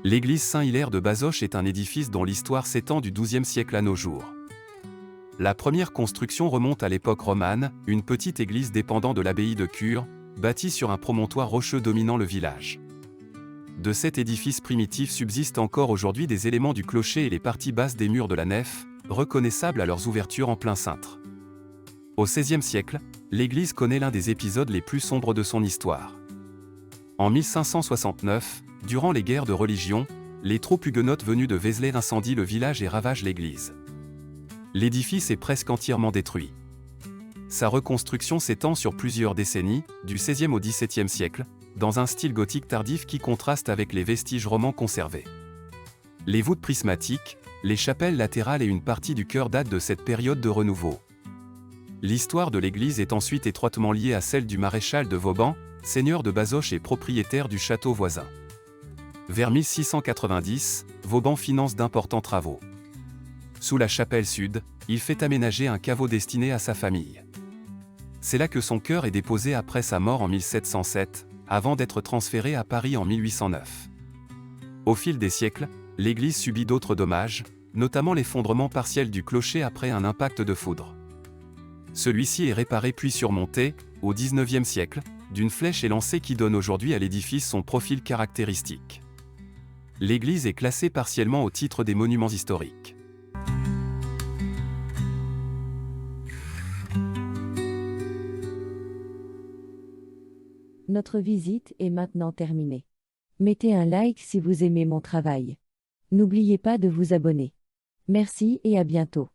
L'église Saint-Hilaire de Bazoches est un édifice dont l'histoire s'étend du XIIe siècle à nos jours. La première construction remonte à l'époque romane, une petite église dépendant de l'abbaye de Cure, bâtie sur un promontoire rocheux dominant le village. De cet édifice primitif subsistent encore aujourd'hui des éléments du clocher et les parties basses des murs de la nef, reconnaissables à leurs ouvertures en plein cintre. Au XVIe siècle, l'église connaît l'un des épisodes les plus sombres de son histoire. En 1569, durant les guerres de religion, les troupes huguenotes venues de Vézelay incendient le village et ravagent l'église. L'édifice est presque entièrement détruit. Sa reconstruction s'étend sur plusieurs décennies, du XVIe au XVIIe siècle, dans un style gothique tardif qui contraste avec les vestiges romans conservés. Les voûtes prismatiques, les chapelles latérales et une partie du chœur datent de cette période de renouveau. L'histoire de l'église est ensuite étroitement liée à celle du maréchal de Vauban, seigneur de Bazoches et propriétaire du château voisin. Vers 1690, Vauban finance d'importants travaux. Sous la chapelle sud, il fait aménager un caveau destiné à sa famille. C'est là que son cœur est déposé après sa mort en 1707, avant d'être transféré à Paris en 1809. Au fil des siècles, l'église subit d'autres dommages, notamment l'effondrement partiel du clocher après un impact de foudre. Celui-ci est réparé puis surmonté, au XIXe siècle, d'une flèche élancée qui donne aujourd'hui à l'édifice son profil caractéristique. L'église est classée partiellement au titre des monuments historiques. Notre visite est maintenant terminée. Mettez un like si vous aimez mon travail. N'oubliez pas de vous abonner. Merci et à bientôt.